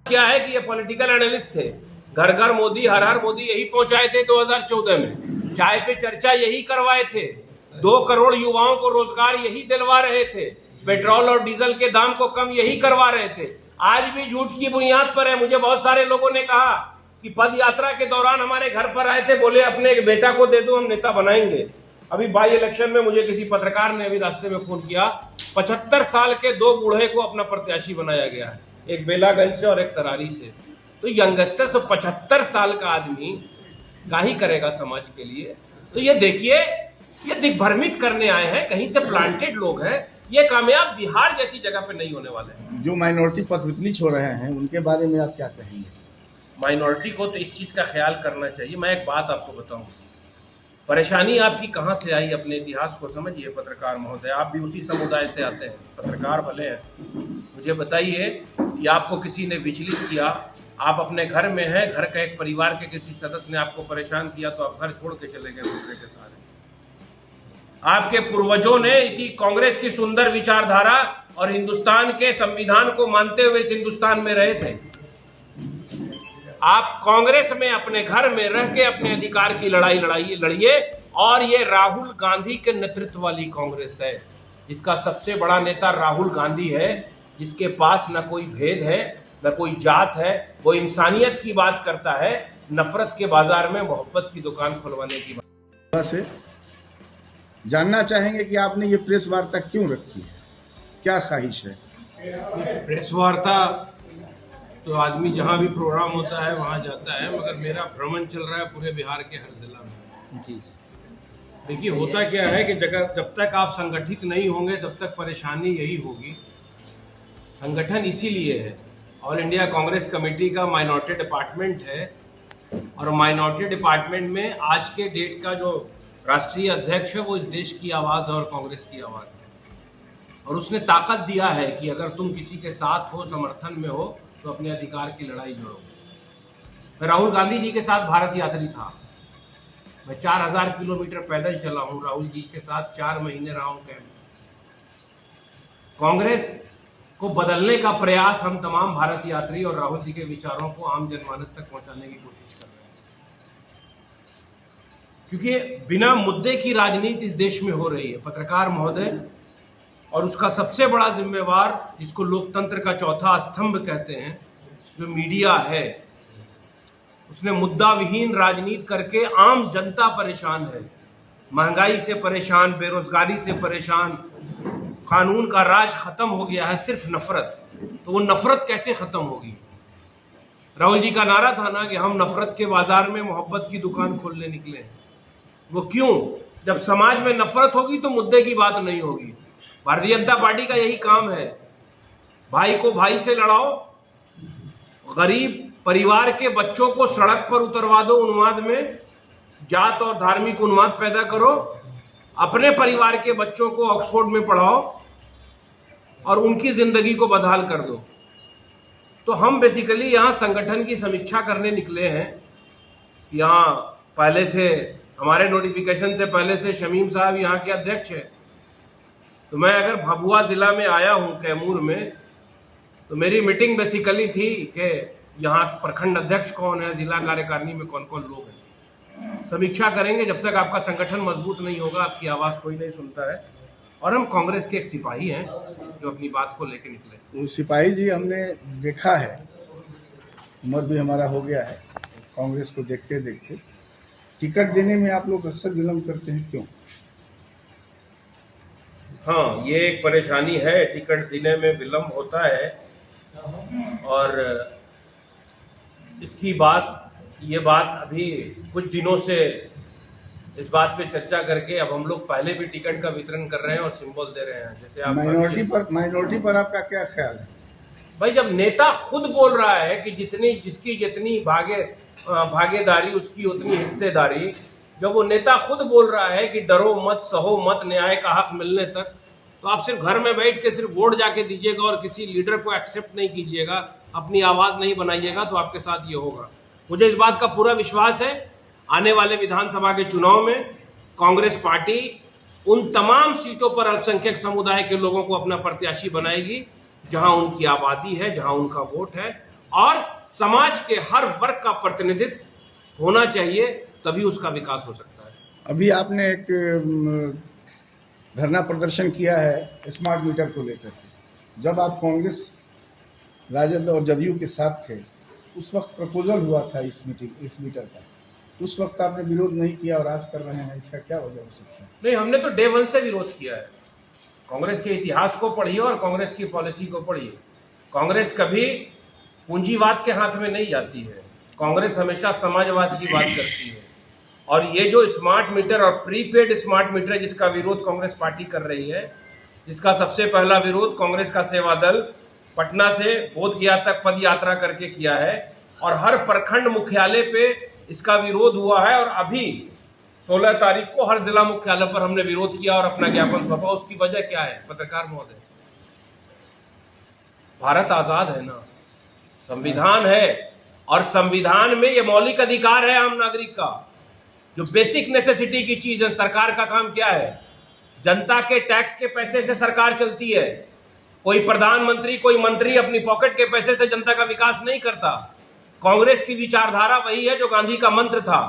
क्या है कि ये पॉलिटिकल एनालिस्ट थे, घर घर मोदी हर हर मोदी यही पहुंचाए थे 2014 में, चाय पे चर्चा यही करवाए थे, 2 करोड़ युवाओं को रोजगार यही दिलवा रहे थे, पेट्रोल और डीजल के दाम को कम यही करवा रहे थे। आज भी झूठ की बुनियाद पर है। मुझे बहुत सारे लोगों ने कहा कि पद यात्रा के दौरान हमारे घर पर आए थे, बोले अपने एक बेटा को दे दो, हम नेता बनाएंगे। अभी बाई इलेक्शन में मुझे किसी पत्रकार ने अभी रास्ते में फोन किया, 75 साल के 2 बूढ़े को अपना प्रत्याशी बनाया गया है, एक बेलागंज से और एक तरारी से। तो यंगस्टर तो 75 साल का आदमी क्या ही करेगा समाज के लिए। तो ये देखिए, ये दिग्भ्रमित करने आए हैं, कहीं से प्लांटेड लोग हैं। ये कामयाब बिहार जैसी जगह पे नहीं होने वाले हैं। जो माइनॉरिटी पद विचलित हो रहे हैं उनके बारे में आप क्या कहेंगे? माइनॉरिटी को तो इस चीज का ख्याल करना चाहिए। मैं एक बात आपको बताऊं, परेशानी आपकी कहां से आई, अपने इतिहास को समझिए पत्रकार महोदय। आप भी उसी समुदाय से आते हैं, पत्रकार भले हैं। मुझे बताइए कि आपको किसी ने विचलित किया, आप अपने घर में हैं, घर का एक परिवार के किसी सदस्य ने आपको परेशान किया तो आप घर छोड़ के चले गए दूसरे के साथ। आपके पूर्वजों ने इसी कांग्रेस की सुंदर विचारधारा और हिंदुस्तान के संविधान को मानते हुए इस हिंदुस्तान में रहे थे। आप कांग्रेस में अपने घर में रह के अपने अधिकार की लड़ाई लड़िए। और ये राहुल गांधी के नेतृत्व वाली कांग्रेस है, जिसका सबसे बड़ा नेता राहुल गांधी है, जिसके पास न कोई भेद है न कोई जात है। वो इंसानियत की बात करता है, नफरत के बाजार में मोहब्बत की दुकान खुलवाने की बात। से जानना चाहेंगे कि आपने ये प्रेस वार्ता क्यों रखी है, क्या ख्वाहिश है? प्रेस वार्ता तो आदमी जहां भी प्रोग्राम होता है वहां जाता है, मगर मेरा भ्रमण चल रहा है पूरे बिहार के हर जिला में। जी देखिए, होता क्या है कि जब तक आप संगठित नहीं होंगे तब तक परेशानी यही होगी। संगठन इसीलिए है, ऑल इंडिया कांग्रेस कमेटी का माइनॉरिटी डिपार्टमेंट है, और माइनॉरिटी डिपार्टमेंट में आज के डेट का जो राष्ट्रीय अध्यक्ष है वो इस देश की आवाज़ और कांग्रेस की आवाज़ है। और उसने ताकत दिया है कि अगर तुम किसी के साथ हो, समर्थन में हो, तो अपने अधिकार की लड़ाई लड़ो। मैं राहुल गांधी जी के साथ भारत यात्री था। मैं 4000 किलोमीटर पैदल चला हूं, राहुल जी के साथ 4 महीने रहा हूं कैंप। कांग्रेस को बदलने का प्रयास हम तमाम भारत यात्री और राहुल जी के विचारों को आम जनमानस तक पहुंचाने की कोशिश कर रहे हैं, क्योंकि बिना मुद्दे की राजनीति इस देश में हो रही है पत्रकार महोदय। और उसका सबसे बड़ा जिम्मेवार, जिसको लोकतंत्र का चौथा स्तंभ कहते हैं, जो मीडिया है, उसने मुद्दा विहीन राजनीति करके आम जनता परेशान है, महंगाई से परेशान, बेरोजगारी से परेशान, कानून का राज खत्म हो गया है, सिर्फ नफरत। तो वो नफरत कैसे खत्म होगी? राहुल जी का नारा था ना कि हम नफरत के बाजार में मोहब्बत की दुकान खोलने निकले। वो क्यों? जब समाज में नफरत होगी तो मुद्दे की बात नहीं होगी। भारतीय जनता पार्टी का यही काम है, भाई को भाई से लड़ाओ, गरीब परिवार के बच्चों को सड़क पर उतरवा दो उन्माद में, जात और धार्मिक उन्माद पैदा करो, अपने परिवार के बच्चों को ऑक्सफोर्ड में पढ़ाओ और उनकी जिंदगी को बदहाल कर दो। तो हम बेसिकली यहाँ संगठन की समीक्षा करने निकले हैं। यहाँ पहले से हमारे नोटिफिकेशन से पहले से शमीम साहब यहाँ के अध्यक्ष हैं। तो मैं अगर भभुआ जिला में आया हूँ, कैमूर में, तो मेरी मीटिंग बेसिकली थी कि यहाँ प्रखंड अध्यक्ष कौन है, जिला कार्यकारिणी में कौन कौन लोग हैं, समीक्षा करेंगे। जब तक आपका संगठन मजबूत नहीं होगा, आपकी आवाज़ कोई नहीं सुनता है। और हम कांग्रेस के एक सिपाही हैं जो अपनी बात को लेकर निकले। वो सिपाही जी हमने देखा है, उम्र भी हमारा हो गया है, कांग्रेस को देखते देखते टिकट देने में आप लोग अक्सर विलम्ब करते हैं, क्यों? हाँ, ये एक परेशानी है, टिकट देने में विलम्ब होता है। और इसकी ये बात अभी कुछ दिनों से इस बात पे चर्चा करके अब हम लोग पहले भी टिकट का वितरण कर रहे हैं और सिंबल दे रहे हैं। जैसे आप माइनॉरिटी पर आपका क्या ख्याल है? भाई, जब नेता खुद बोल रहा है कि जिसकी जितनी भागीदारी उसकी उतनी हिस्सेदारी, जब वो नेता खुद बोल रहा है कि डरो मत, सहो मत, न्याय का हक मिलने तक, तो आप सिर्फ घर में बैठ के सिर्फ वोट जाके दीजिएगा और किसी लीडर को एक्सेप्ट नहीं कीजिएगा, अपनी आवाज़ नहीं बनाइएगा, तो आपके साथ ये होगा। मुझे इस बात का पूरा विश्वास है, आने वाले विधानसभा के चुनाव में कांग्रेस पार्टी उन तमाम सीटों पर अल्पसंख्यक समुदाय के लोगों को अपना प्रत्याशी बनाएगी जहां उनकी आबादी है, जहां उनका वोट है। और समाज के हर वर्ग का प्रतिनिधित्व होना चाहिए, तभी उसका विकास हो सकता है। अभी आपने एक धरना प्रदर्शन किया है स्मार्ट मीटर को लेकर के। जब आप कांग्रेस, राजद और जदयू के साथ थे, उस वक्त प्रपोजल हुआ था इस मीटर का, उस वक्त आपने विरोध नहीं किया और आज कर रहे हैं, इसका क्या वजह हो सकता है? नहीं, हमने तो डे वन से विरोध किया है। कांग्रेस के इतिहास को पढ़िए और कांग्रेस की पॉलिसी को पढ़िए। कांग्रेस कभी पूंजीवाद के हाथ में नहीं जाती है, कांग्रेस हमेशा समाजवाद की बात करती है। और ये जो स्मार्ट मीटर और प्रीपेड स्मार्ट मीटर है जिसका विरोध कांग्रेस पार्टी कर रही है, जिसका सबसे पहला विरोध कांग्रेस का सेवा दल पटना से बोधगया तक पद यात्रा करके किया है और हर प्रखंड मुख्यालय पे इसका विरोध हुआ है। और अभी 16 तारीख को हर जिला मुख्यालय पर हमने विरोध किया और अपना ज्ञापन सौंपा। उसकी वजह क्या है पत्रकार महोदय? भारत आजाद है ना, संविधान है, और संविधान में ये मौलिक अधिकार है आम नागरिक का, जो बेसिक नेसेसिटी की चीज है। सरकार का काम क्या है? जनता के टैक्स के पैसे से सरकार चलती है। कोई प्रधानमंत्री, कोई मंत्री अपनी पॉकेट के पैसे से जनता का विकास नहीं करता। कांग्रेस की विचारधारा वही है जो गांधी का मंत्र था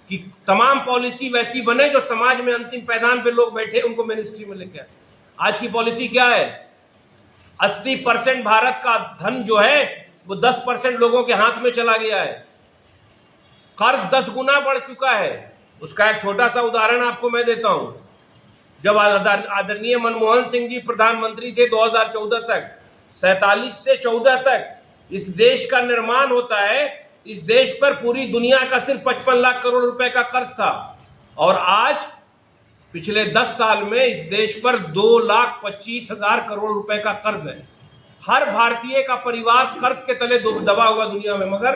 कि तमाम पॉलिसी वैसी बने जो समाज में अंतिम पैदान पे लोग बैठे उनको मिनिस्ट्री में लेके आए। आज की पॉलिसी क्या है? 80% भारत का धन जो है वो 10% लोगों के हाथ में चला गया है। कर्ज 10 गुना बढ़ चुका है। उसका एक छोटा सा उदाहरण आपको मैं देता हूं। जब आदरणीय मनमोहन सिंह जी प्रधानमंत्री थे 2014 तक, 47 से 14 तक इस देश का निर्माण होता है। इस देश पर पूरी दुनिया का सिर्फ 55 लाख करोड़ रुपए का कर्ज था, और आज पिछले 10 साल में इस देश पर 2,25,000 करोड़ रुपए का कर्ज है। हर भारतीय का परिवार कर्ज के तले दबा हुआ दुनिया में, मगर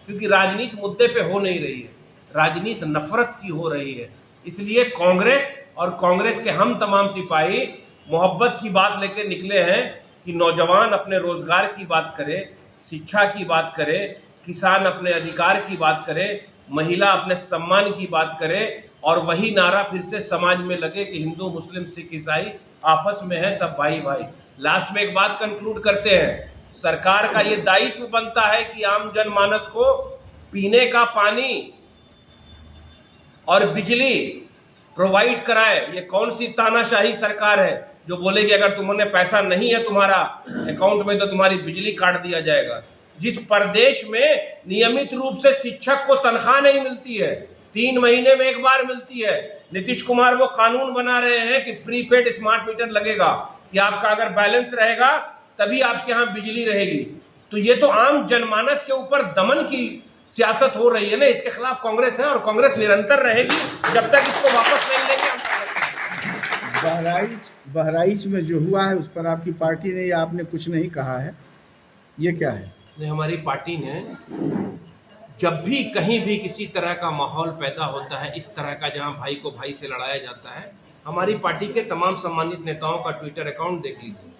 क्योंकि राजनीति मुद्दे पे हो नहीं रही है, राजनीति नफरत की हो रही है। इसलिए कांग्रेस और कांग्रेस के हम तमाम सिपाही मोहब्बत की बात लेकर निकले हैं कि नौजवान अपने रोजगार की बात करे, शिक्षा की बात करे, किसान अपने अधिकार की बात करे, महिला अपने सम्मान की बात करे, और वही नारा फिर से समाज में लगे कि हिंदू, मुस्लिम, सिख, ईसाई आपस में है सब भाई भाई। लास्ट में एक बात कंक्लूड करते हैं, सरकार का ये दायित्व बनता है कि आम जनमानस को पीने का पानी और बिजली प्रोवाइड कराए। ये कौन सी तानाशाही सरकार है जो बोले कि अगर तुमने पैसा नहीं है तुम्हारा अकाउंट में तो तुम्हारी बिजली काट दिया जाएगा। जिस प्रदेश में नियमित रूप से शिक्षक को तनख्वाह नहीं मिलती है, 3 महीने में एक बार मिलती है, नीतीश कुमार वो कानून बना रहे हैं कि प्रीपेड स्मार्ट मीटर लगेगा कि आपका अगर बैलेंस रहेगा तभी आपके यहाँ बिजली रहेगी। तो ये तो आम जनमानस के ऊपर दमन की सियासत हो रही है ना। इसके खिलाफ कांग्रेस है और कांग्रेस निरंतर रहेगी जब तक इसको वापस नहीं लेंगे। बहराइच में जो हुआ है उस पर आपकी पार्टी ने या आपने कुछ नहीं कहा है, ये क्या है? नहीं, हमारी पार्टी ने जब भी कहीं भी किसी तरह का माहौल पैदा होता है, इस तरह का जहां भाई को भाई से लड़ाया जाता है, हमारी पार्टी के तमाम सम्मानित नेताओं का ट्विटर अकाउंट देख लीजिए।